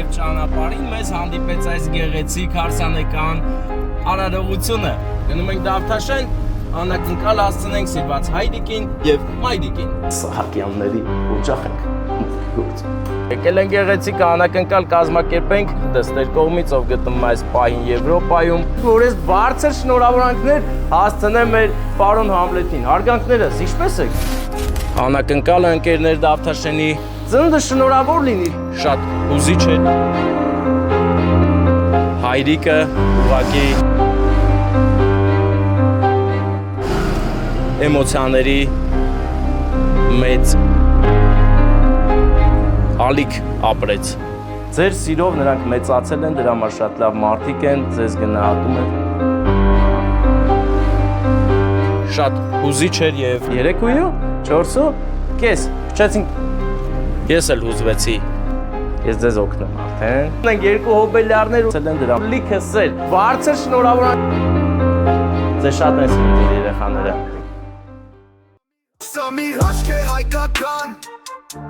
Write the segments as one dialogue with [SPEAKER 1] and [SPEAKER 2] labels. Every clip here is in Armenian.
[SPEAKER 1] եւ ճանապարհին մեզ հանդիպեց այս գեղեցիկ հարսանեկան արարողությունը։ Գնում ենք Դավթաշեն, անակնկալ հասցնենք սիրված Հայրիկին եւ Մայրիկին։
[SPEAKER 2] Սահակյանների օջախ ենք։
[SPEAKER 1] Եկել են գեղեցիկ անակնկալ կազմակերպենք դստեր կողմից, ով գտնվում է այս պահին Եվրոպայում, որ այս բարձր շնորհավորանքներ հասցնեմ մեր պարոն Համլետին։ Հարգանքներս ինչպես եք։ Անակնկալը ընկերներ Դավթաշենի ծնունդը շնորհավոր լինի, շատ հուզիչ է։ Հայրիկը ուղղակի էմոցիաների մեծ ալիք ապրեց։ Ձեր սիրով նրանք մեծացել են, դրա համար շատ լավ մարդիկ են, ձեզ գնահատում են։ Շատ հուզիչ էր եւ 3-ու, 4-ու, կես, փչեցինք։ Ես էլ հուզվեցի։ Ես ձեզ օգնեմ արդեն։ Ունենք երկու հոբելյարներ ու ցել են դրա։ Լիքը սեր, բարձր շնորհավորանք։ Ձեզ շատ են սիրում երեխաները։
[SPEAKER 3] Սա մի հաշք է հայկական,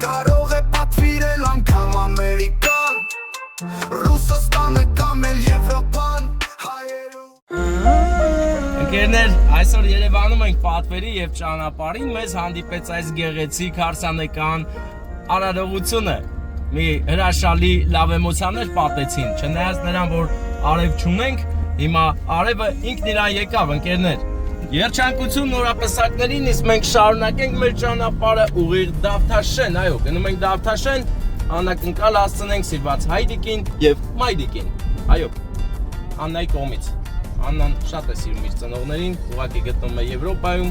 [SPEAKER 3] կարող է պատվիրել անգամ ամերիկան, Ռուսաստանը կամ էլ Եվրոպան, հայերու։
[SPEAKER 1] Ընկերներ, այսօր Երևանում ենք պատվերի եւ ճանապարհին մեզ հանդիպեց այս գեղեցիկ հարսանեկան արարողությունը։ Մի հրաշալի լավ էմոցիաներ պատեցին, չնայած նրան, որ արև չունենք, հիմա արևը ինքն իրան եկավ, ընկերներ։ Երջանկություն նորապսակներին, իսկ մենք շարունակենք մեր ճանապարհը ուղիղ Դավթաշեն, այո, գնում ենք Դավթաշեն, անակնկալ հասցնենք սիրված Հայրիկին եւ Մայրիկին, այո, Աննայի կողմից։ Աննան շատ է սիրում իր ծնողներին, ուղղակի գտնվում է Եվրոպայում,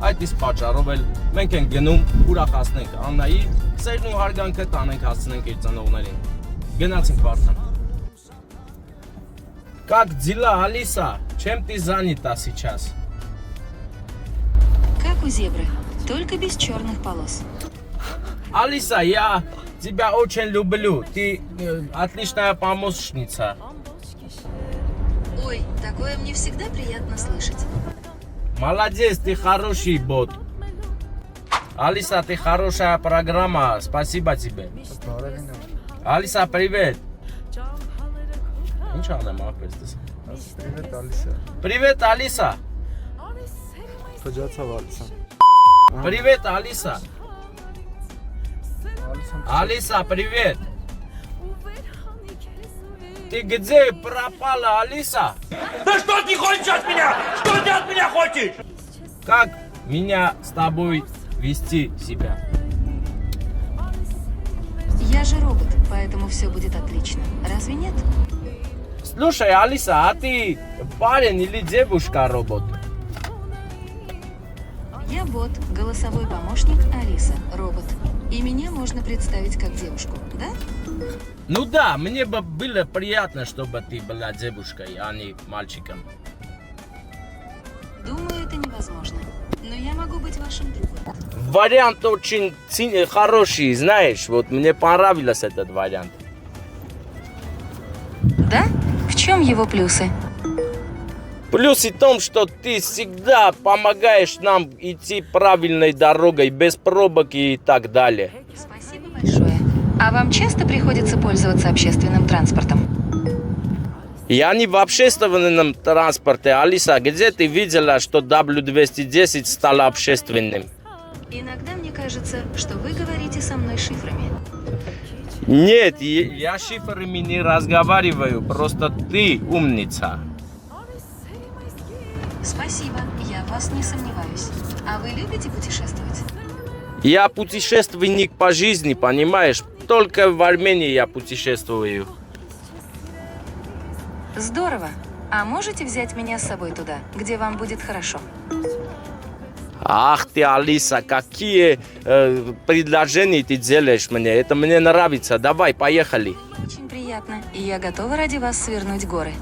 [SPEAKER 1] այդ իսկ պատճառով էլ մենք ենք գնում ուրախացնենք Աննայի սերն ու հարգանքը տանենք հասցնենք իր ծնողներին։ Գնացինք Վարդան։ Как дела, Алиса? Чем ты занята сейчас?
[SPEAKER 4] Как у зебры, только без черных полос.
[SPEAKER 1] Алиса, я тебя очень люблю. Ты отличная помощница.
[SPEAKER 4] Ой, такое мне всегда приятно слышать.
[SPEAKER 1] Молодец, ты хороший бот. Алиса, ты хорошая программа. Спасибо тебе. Алиса, привет.
[SPEAKER 5] Привет, Алиса.
[SPEAKER 1] Привет, Алиса. Привет, Алиса. Алиса, привет. Ты где пропала, Алиса?
[SPEAKER 6] Да что ты хочешь от меня? Что ты от меня хочешь?
[SPEAKER 1] Как меня с тобой вести себя?
[SPEAKER 4] Я же робот, поэтому все будет отлично. Разве нет?
[SPEAKER 1] Слушай, Алиса, а ты парень или девушка-робот?
[SPEAKER 4] Я бот, голосовой помощник Алиса, робот. И меня можно представить как девушку, да?
[SPEAKER 1] Ну да, мне бы было приятно, чтобы ты была девушкой, а не мальчиком.
[SPEAKER 4] Думаю, это невозможно. Но я могу быть вашим другом.
[SPEAKER 1] Вариант очень хороший, знаешь, вот мне понравился этот вариант.
[SPEAKER 4] Да? В чем его плюсы?
[SPEAKER 1] Плюс в том, что ты всегда помогаешь нам идти правильной дорогой, без пробок и так далее.
[SPEAKER 4] Спасибо большое. А вам часто приходится пользоваться общественным транспортом?
[SPEAKER 1] Я не в общественном транспорте. Алиса, где ты видела, что W210 стало общественным?
[SPEAKER 4] Иногда мне кажется, что вы говорите со мной шифрами.
[SPEAKER 1] Нет, я шифрами не разговариваю, просто ты умница.
[SPEAKER 4] Спасибо, я в вас не сомневаюсь. А вы любите путешествовать?
[SPEAKER 1] Я путешественник по жизни, понимаешь? Только в Армении я путешествую.
[SPEAKER 4] Здорово. А можете взять меня с собой туда, где вам будет хорошо?
[SPEAKER 1] Ах ты, Алиса, какие предложения ты делаешь мне. Это мне нравится. Давай, поехали.
[SPEAKER 4] Очень приятно. И я готова ради вас свернуть горы.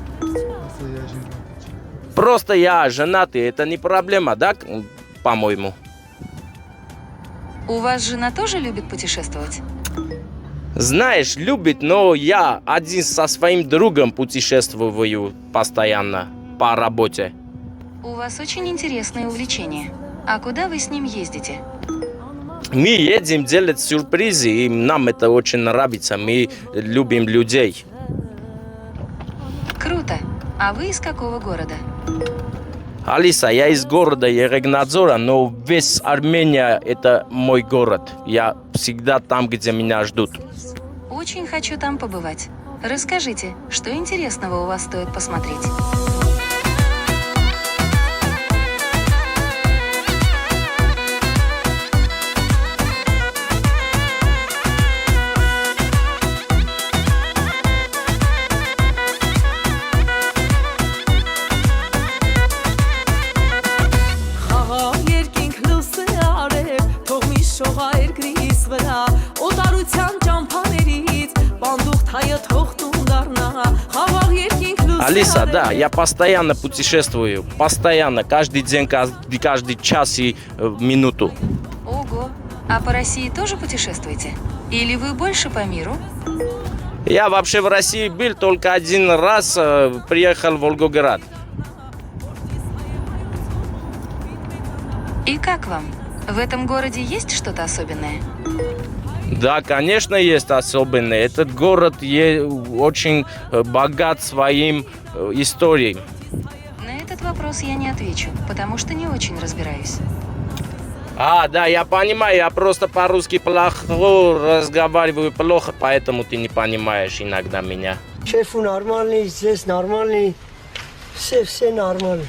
[SPEAKER 1] Просто я женатый, это не проблема, да, по-моему?
[SPEAKER 4] У вас жена тоже любит путешествовать?
[SPEAKER 1] Знаешь, любит, но я один со своим другом путешествую постоянно по работе.
[SPEAKER 4] У вас очень интересное увлечение. А куда вы с ним ездите?
[SPEAKER 1] Мы едем делать сюрпризы, и нам это очень нравится, мы любим людей.
[SPEAKER 4] Круто. А вы из какого города?
[SPEAKER 1] Алиса, я из города Ерегнадзора, но весь Армения это мой город. Я всегда там, где меня ждут.
[SPEAKER 4] Очень хочу там побывать. Расскажите, что интересного у вас стоит посмотреть?
[SPEAKER 1] Алиса, да, я постоянно путешествую, постоянно, каждый день, каждый час и минуту.
[SPEAKER 4] Ого! А по России тоже путешествуете? Или вы больше по миру?
[SPEAKER 1] Я вообще в России был только один раз, приехал в Волгоград.
[SPEAKER 4] И как вам? В этом городе есть что-то особенное?
[SPEAKER 1] Да, конечно, есть особенное. Этот город очень богат своим историей.
[SPEAKER 4] На этот вопрос я не отвечу, потому что не очень разбираюсь.
[SPEAKER 1] Да, я понимаю, я просто по-русски плохо разговариваю, плохо, поэтому ты не понимаешь иногда меня.
[SPEAKER 7] Шефу нормальный, здесь нормальный, все нормально.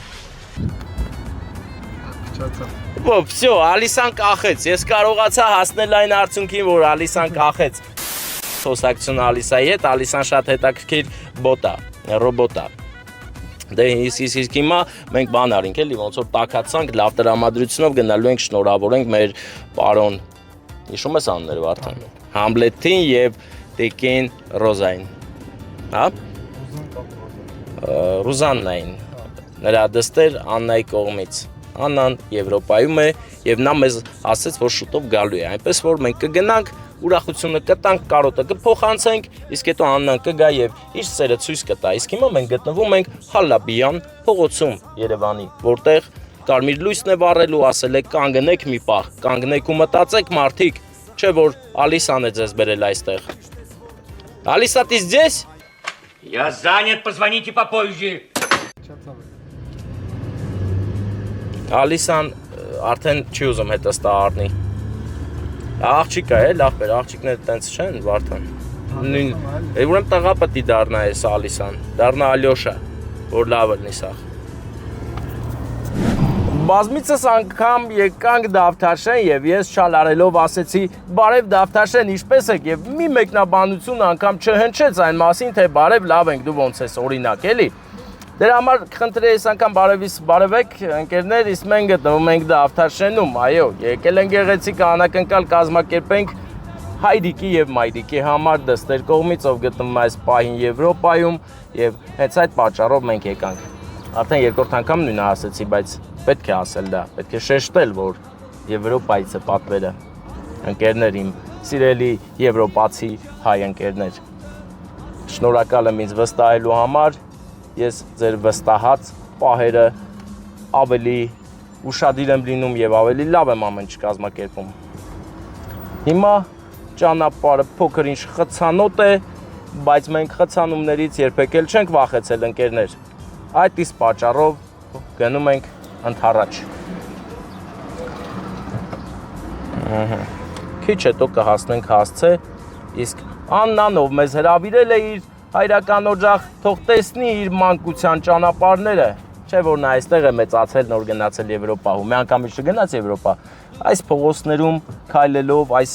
[SPEAKER 1] Всё, Ալիսան կախեց, ես կարողացա հասնել այն արդյունքին, որ Ալիսան կախեց։ Խոսակցությունը Ալիսայի հետ, Ալիսան շատ հետաքրքիր բոտ է, ռոբոտ է։ Դե իսկ հիմա մենք բան արինք էլի, ոնց որ տաքացանք, լավ տրամադրությունով գնալու ենք շնորհավորենք մեր պարոն, հիշում ես անունները Վարդան, Համլետին եւ Տեկին Ռոզային։ Հա? Ռուզաննային։ Նրա դստեր Աննայի կողմից։ Աննան Եվրոպայում է եւ նա մեզ ասաց, որ շուտով գալու է, այնպես որ մենք կգնանք, ուրախությունը կտանք, կարոտը կփոխանցենք, իսկ հետո Աննան կգա եւ իր սերը ցույց կտա։ Իսկ հիմա մենք գտնվում ենք Հալաբյան փողոցում Երևանի, որտեղ կարմիր լույսն է վառելու, ասել է կանգնեք մի պահ, կանգնեք ու մտածեք մարդիկ, չէ որ Ալիսան է ձեզ բերել այստեղ։ Ալիսա, ты здесь?
[SPEAKER 6] Я занят, позвоните попозже.
[SPEAKER 1] Ալիսան արդեն չի ուզում հետս տա առնի։ Աղջիկ է, լավ, աղջիկները տենց չեն, Վարդան։ Ուրեմն տղա պետք է դառնա էս Ալիսան, դառնա Ալյոշա, որ լավը լինի սա։ Բազմիցս անգամ եկանք Դավթաշեն եւ ես շալարելով ասեցի՝ «Բարև Դավթաշեն, ինչպես եք» եւ մի մեկնաբանություն անգամ չհնչեց այն մասին, թե բարև լավ ենք, դու ոնց ես, օրինակ, էլի։ Դրա համար խնդրի ես անգամ բարևեք ընկերներ, իսկ մենք գտնվում ենք Դավթաշենում, այո, եկել ենք գեղեցիկ անակնկալ կազմակերպենք Հայրիկի եւ Մայրիկի համար դստեր կողմից, ով գտնվում է այս պահին Եվրոպայում եւ հենց այդ պատճառով մենք եկանք։ Արդեն երկրորդ անգամ նույնը ասեցի, բայց պետք է ասել դա, պետք է շեշտել, որ Եվրոպայից է պատվերը։ Ընկերներ իմ, սիրելի եվրոպացի հայ ընկերներ։ Շնորհակալ եմ ինձ վստահելու համար։ Ես ձեր վստահած պահերը ավելի ուշադիր եմ լինում եւ ավելի լավ եմ ամեն ինչ կազմակերպում։ Հիմա ճանապարհը փոքր-ինչ խցանոտ է, բայց մենք խցանումներից երբեք էլ չենք վախեցել, ընկերներ։ Այդ իսկ պատճառով գնում ենք ընդառաջ։ Քիչ հետո կհասնենք հասցե, իսկ Աննան, ով մեզ հրավիրել է իր հայրական օջախ, թող տեսնի իր մանկության ճանապարհները, չէ որ նա այստեղ է մեծացել, նոր գնացել Եվրոպա, ու մի անգամ չգնաց Եվրոպա, այս փողոցներում քայլելով, այս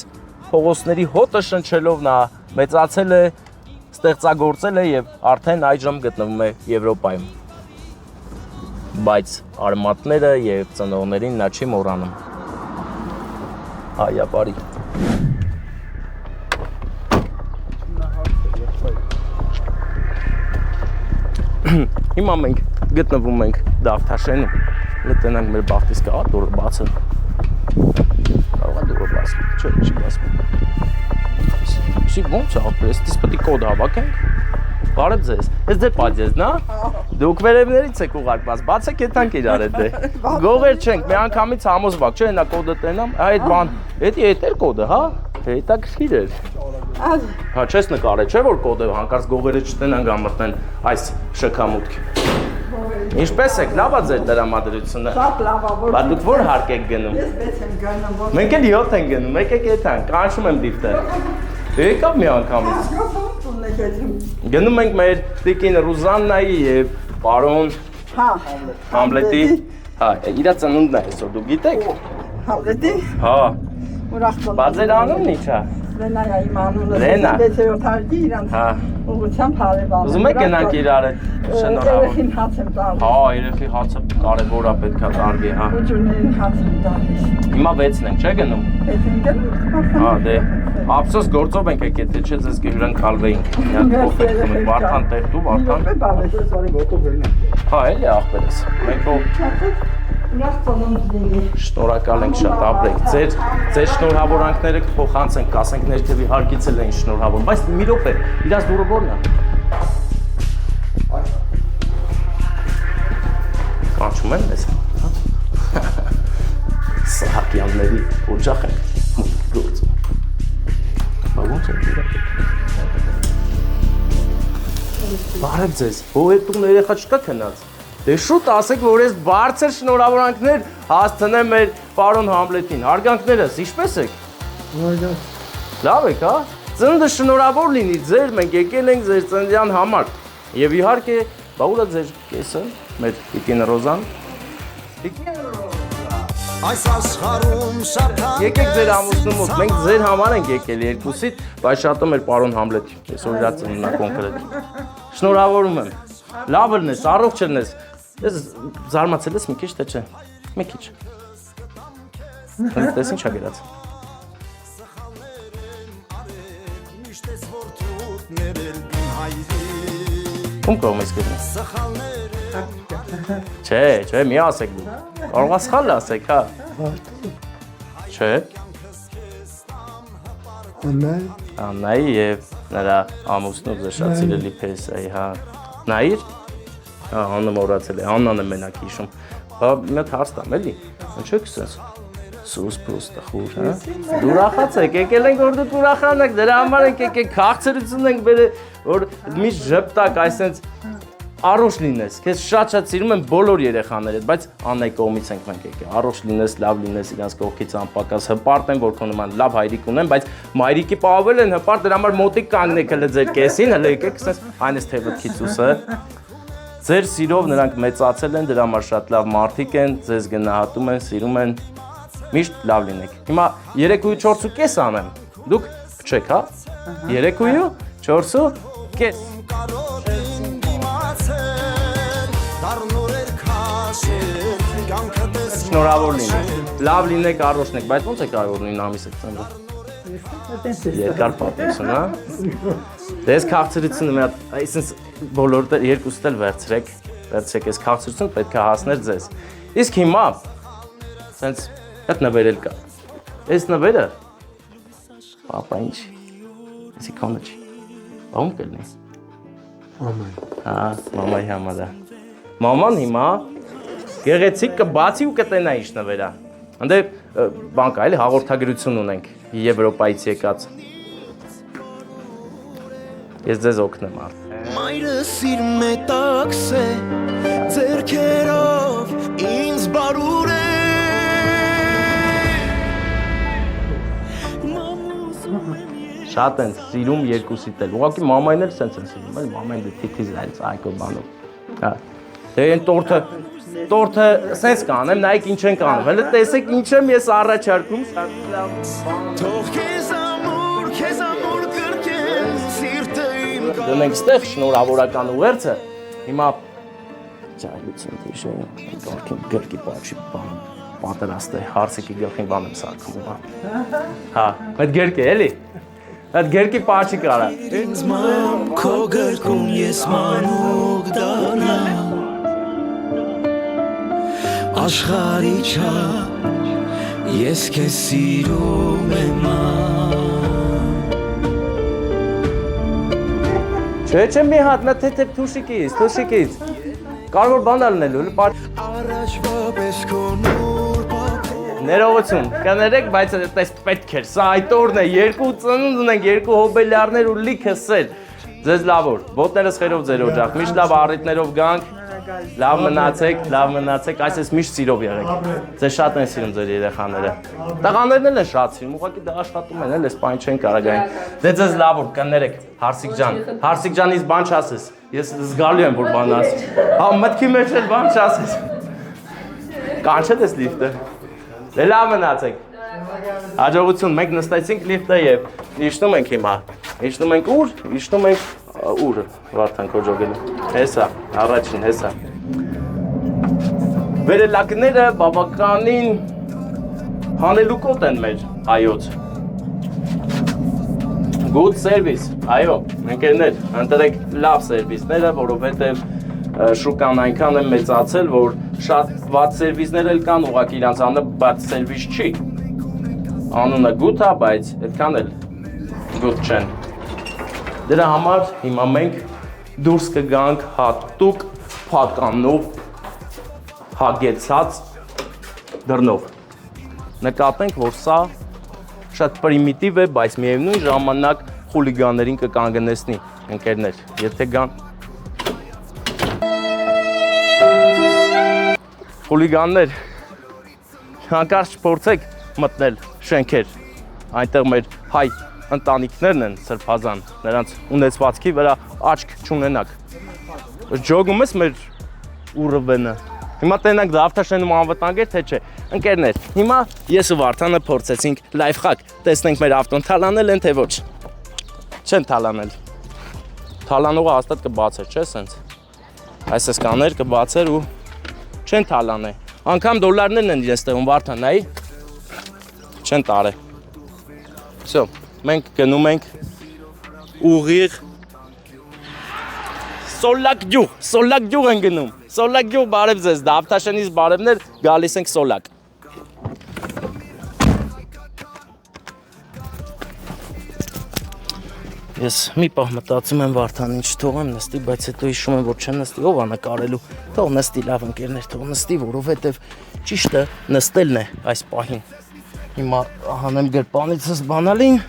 [SPEAKER 1] փողոցների հոտը շնչելով նա մեծացել է, ստեղծագործել է եւ արդեն այժմ գտնվում է Եվրոպայում։ Բայց արմատները եւ ծնողներին նա չի մոռանում։ Հայա բարի։ Հիմա մենք գտնվում ենք Դավթաշենում։ Լտնանք մեր բախտից կա դուրը բացել։ Կարող է դուրը բացել։ Չէ, չի բացվում։ Իսկ ո՞նց է ապրես, դից պետք է կոդ հավաքենք։ Բարև ձեզ։ Ես ձեր պատիեզն, հա։ Դուք վերևներից եք ուղարկված, բացեք եթանք իրար հետ։ Գողեր չենք, մի անգամից համոզվակ, չէ՞, նա կոդը տենամ, այդ բան, էդի էր կոդը, հա։ Հետաքրքիր էր։ Հա, չես նկարել, չէ՞ որ կոդը հանկարծ գողերը չտենան գամտնեն այս շքամուտքի։ Ինչպես եք, լավ է ձեր տրամադրությունը։
[SPEAKER 8] Շատ լավ է, որ։
[SPEAKER 1] Բա դուք ո՞ր հարկ եք գնում։
[SPEAKER 8] Ես 6 եմ գնում, որ։
[SPEAKER 1] Մենք էլ 7 ենք գնում, եկեք եթանք, կանչում եմ դիվտը։ Եկավ մի անգամից։ Գնում ենք մեր տիկին Ռուզաննայի եւ պարոն Համլետի։ Հա, իր ծնունդն է այսօր, դուք գիտեք։
[SPEAKER 8] Համլետի։
[SPEAKER 1] Հա։
[SPEAKER 8] Ուրախ ծնունդ։
[SPEAKER 1] Բա ձեր անունն ի՞նչ է։
[SPEAKER 8] Լենայա իմ անունը։
[SPEAKER 1] Լենա։
[SPEAKER 8] 6-րդ հարկի իրանց։
[SPEAKER 1] Հա։
[SPEAKER 8] Ուղղությամբ հարևան։
[SPEAKER 1] Ուզում եք գնանք իրար հետ։ Շնորհավոր։
[SPEAKER 8] Երեխին հաց եմ տալիս։
[SPEAKER 1] Հա, երեխի հացը կարևոր է, պետք է տարվի, հա։
[SPEAKER 8] Ուջուներին հաց եմ տալիս։
[SPEAKER 1] Հիմա 6-ն ենք, չէ՞ գնում։
[SPEAKER 8] 6 եմ գնում։
[SPEAKER 1] Հա, դե։ Ափսոս գործով ենք եկել, թե չէ ձեզ կհյուրանքալվեինք։ Միան փոխեցում ենք Վարդան տեղ դու, Վարդան։ Հա, էլի աղբերս։ Մենք ո
[SPEAKER 8] Ուրախ ծնունդ լինի։
[SPEAKER 1] շնորհակալ ենք շատ, ապրեք։ Ձեր շնորհավորանքները կփոխանցենք, կասենք ներքևի հարկից էլ են շնորհավոր, բայց մի րոպե, իրաց դուրը ո՞րն է։ Կանչում են մեզ։ Սահակյանների օջախ ենք։ Գործ։ Բա ո՞նց է դիրա։ Բարև ձեզ։ Ո՞վ եք երեխա չկա քնած։ Դե շուտ ասեք, որ ես բարձր շնորհավորանքներ հասցնեմ մեր պարոն Համլետին։ Հարգանքներս, ինչպես եք։ Լավ եք, հա։ Ծնունդը շնորհավոր լինի ձեր, մենք եկել ենք ձեր ծննդյան համար։ Եվ իհարկե, բա ուր է ձեր կեսը, մեր տիկին Ռոզան։
[SPEAKER 3] Այս աշխարհում շատ
[SPEAKER 1] Եկեք ձեր ամուսնու մոտ, մենք ձեր համար ենք եկել երկուսիդ, բայց շատը մեր պարոն Համլետի, այսօր իր ծնունդն է կոնկրետ։ Շնորհավորում եմ։ Լավ ելնես, առողջ ելնես։ Ես զարմացել ես մի քիչ, թե չէ։ Մի քիչ։ Տես ինչ ա գրած։ Ում կողմ ես գրում։ Չէ, մի ասեք դու։ Կարող ես սխալ ասեք, հա։ Չէ։ Աննայի եւ նրա ամուսնու զշած սիրելի փեսայի, հա։ Նայիր։ Հա, անունը մոռացել է, Աննան է մենակ հիշում։ Բա մի հատ հարց տամ, էլի։ Ինչ եք ասես։ Սուս պրոստը խուր, հա։ Դու ուրախացեք, եկել ենք որ դուք ուրախանաք, դրա համար ենք եկել քաղցրություն ենք բերել, որ մի ժպտակ այսպես առողջ լինես։ Քեզ շատ սիրում են բոլոր երեխաները, բայց Աննայի կողմից ենք մենք եկել։ Առողջ լինես, լավ լինես, իրանց կողքից անպակաս հպարտ են, որ քո նման լավ հայրիկ ունեն, բայց մայրիկի պահվել են հպարտ, դրա համար մոտիկ կանգնեք հələ ձեր կեսին, հələ եկեք, ասես այնպես թե վտքիցուսը։ Ձեր սիրով նրանք մեծացել են, դրա համար շատ լավ մարդիկ են, ձեզ գնահատում են, սիրում են։ Միշտ լավ լինեք։ Հիմա 3:04 անեմ։ Դուք փչեք, հա։ 3:04 Շնորհավոր լինեք։ Լավ լինեք, առողջ լինեք, բայց ո՞նց է կարող 9 ամիս եք ծնվել։ Երկար պատմություն, հա։ Դե ես քաղցրությունը մի հատ, այսինքն բոլորը երկուստ էլ վերցրեք այս քաղցրությունը պետք է հասներ ձեզ։ Իսկ հիմա սենց այդ նվերել կա։ Այս նվերը պապա ինչ։ Էսի կոնը չի։ Բա ում կլինի։ Մաման։ Հա, մամայի համար է։ Մաման հիմա գեղեցիկ կբացի ու կտենա ինչ նվերա։ Հանդե բան կա, էլի հաղորդագրություն ունենք Եվրոպայից եկած։ Ես ձեզ օգնեմ արդ։
[SPEAKER 3] Մայրս իր մետաքս է ձերքերով ինձ բարուրե
[SPEAKER 1] Շատ են սիրում երկուսիդ էլ։ Ուղղակի մամային էլ սենց են սիրում, էլ մամային դե թիթիզ այլ այկո բանով։ Հա։ Դե այն տորթը սենց կանեմ, նայեք ինչ են կանում։ Հələ տեսեք ինչ եմ ես առաջարկում։
[SPEAKER 3] Թող քեզ ամուր կրկեն սիրտը իմ
[SPEAKER 1] Դնենք ստեղ շնորհավորական ուղերձը։ Հիմա ջայլություն դիշե, գրկի պաչի բան, պատրաստ է, հարսիկի գլխին բան եմ սարքում։ Հա, այդ գրկի էլի։ Այդ գրկի պաչի կարա։
[SPEAKER 3] Ինձ մամ քո գրկում ես մանուկ դառնամ Աշխարհի չափ ես քեզ սիրում եմ
[SPEAKER 1] Չէ մի հատ նա թեթև թուշիկից Կարևոր բան ալնելու
[SPEAKER 3] Առաջվա պես քո նոր բապ
[SPEAKER 1] Ներողություն, կներեք, բայց այդպես պետք էր, սա այդ օրն է, 2 ծնունդ ունենք, 2 հոբելյարներ ու լիքը սեր Ձեզ լավ օր, ոտներս խերով ձեր օջախ, միշտ լավ առիթներով գանք Լավ մնացեք, այսպես միշտ սիրով եղեք Ձեզ շատ են սիրում ձեր երեխաները Տղաներն էլ են շատ սիրում, ուղղակի դա աշխատում են, էս պայն չեն կարող գային Դե ձեզ լավ օր, կներեք, Հարսիկ ջանից բան չասես Ես զգալու եմ, որ բան ասես Հա, մտքի մեջ էլ բան չասես Կանչել ես լիֆտը Դե լավ մնացեք Հաջողություն, մենք նստեցինք լիֆտը եւ իջնում ենք հիմա Իջնում ենք ուր? Իջնում ենք ուր Վարդան քո ջոգելու Հեսա, առաջին հեսա Վերելակները բավականին հանելուկոտ են մեր հայոց Good service, այո, ընկերներ, ընտրեք լավ սերվիսները, որովհետև շուկան այնքան է մեծացել, որ շատ վատ սերվիսներ էլ կան, ուղղակի իրանց անունը բաց սերվիս չի Անունը good է, բայց այդքան էլ good չեն Դրա համար հիմա մենք դուրս կգանք հատուկ փականով հագեցած դռնով Նկատենք, որ սա շատ պրիմիտիվ է, բայց միևնույն ժամանակ խուլիգաններին կկանգնեցնի, ընկերներ, եթե գան Խուլիգաններ, հանկարծ չփորձեք մտնել շենքեր, այնտեղ մեր հայ ընտանիքներն են սրբազան, նրանց ունեցվածքի վրա աչք չունենակ Ջոգում ես մեր ուռվենը Հիմա տենանք Դավթաշենում անվտանգ էր, թե չէ Ընկերներ, հիմա ես ու Վարդանը փորձեցինք լայֆ խակ Տեսնենք մեր ավտոն թալանել են, թե ոչ Չեն թալանել Թալանողը հաստատ կբացեր, չէ սենց Այսպես կաներ կբացեր ու չեն թալանե Անգամ դոլարներն են իրենց տեղում, Վարդան, նայի Չեն տարե Всё, մենք գնում ենք ուղիղ Սոլակ գյուղ են գնում Սոլակ գյուղ բարև ձեզ, Դավթաշենից բարևներ, գալիս ենք Սոլակ Ես մի պահ մտածում եմ Վարդան ինչ թողեմ նստի, բայց հետո հիշում եմ, որ չեմ նստի, ով է նկարելու Թող նստի լավ ընկերներ, թող նստի, որովհետև ճիշտը նստելն է այս պահին Հիմա հանեմ գրպանիցս բանալին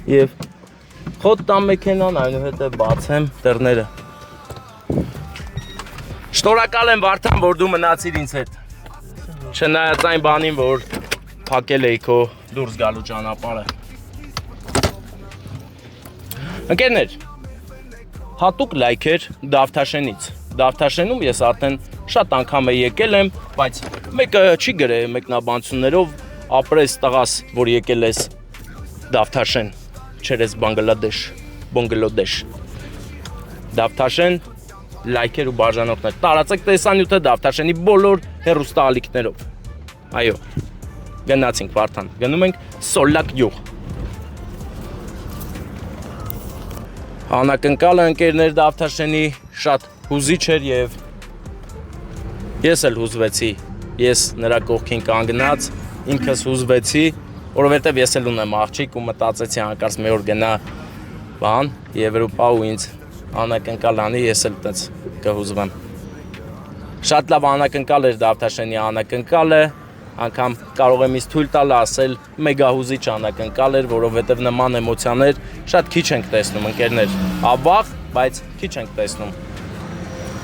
[SPEAKER 1] Եվ Խոտ տամ մեքենան, այնուհետև բացեմ դռները Շնորհակալ եմ Վարդան, որ դու մնացիր ինձ հետ Չնայած այն բանին, որ փակել էի քո դուրս գալու ճանապարհը Ընկերներ, հատուկ լայքեր Դավթաշենից Դավթաշենում ես արդեն շատ անգամ եկել եմ, բայց մեկը չի գրել մեկնաբանություններով ապրես տղաս, որ եկել ես Դավթաշեն Չերես Բանգլադեշ Դավթաշեն լայքեր ու բաժանորդներ Տարածեք տեսանյութը Դավթաշենի բոլոր հեռուստաալիքներով Այո Գնացինք Վարդան Գնում ենք Սոլակ գյուղ Անակնկալը ընկերներ Դավթաշենի շատ հուզիչ էր եւ Ես էլ հուզվեցի Ես նրա կողքին կանգնած ինքս հուզվեցի Որովհետև ես էլ ունեմ աղջիկ ու մտածեցի հանկարծ մի օր գնա բան Եվրոպա ու ինձ անակնկալ անի, ես էլ տենց կհուզվեմ Շատ լավ անակնկալ էր Դավթաշենի անակնկալը Անգամ կարող եմ ինձ թույլ տալ ասել մեգահուզիչ անակնկալ էր, որովհետև նման էմոցիաներ շատ քիչ ենք տեսնում ընկերներ Ավաղ, բայց քիչ ենք տեսնում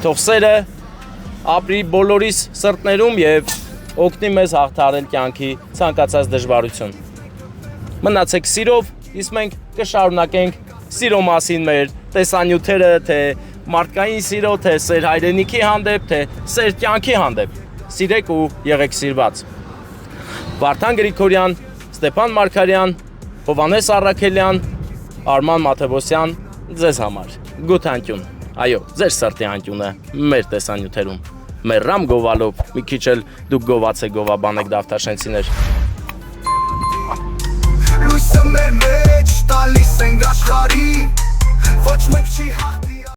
[SPEAKER 1] Թող սերը ապրի բոլորիս սրտներում եւ օգնի մեզ հաղթահարել կյանքի ցանկացած դժվարություն Մնացեք սիրով, իսկ մենք կշարունակենք սիրո մասին մեր տեսանյութերը, թե մարդկային սիրո, թե սեր հայրենիքի հանդեպ, թե սեր կյանքի հանդեպ Սիրեք ու եղեք սիրված Վարդան Գրիգորյան, Ստեփան Մարգարյան, Հովհաննես Առաքելյան, Արման Մաթևոսյան, ձեզ համար Գութ անկյուն, այո, ձեր սրտի անկյունը մեր տեսանյութերում Մեռամ գովալով, մի քիչ էլ դուք գովացեք գովաբանեք Դավթաշենցիներ Լույսը մեր մեջ, տալիս ենք աշխարհի Ոչ մեկ չի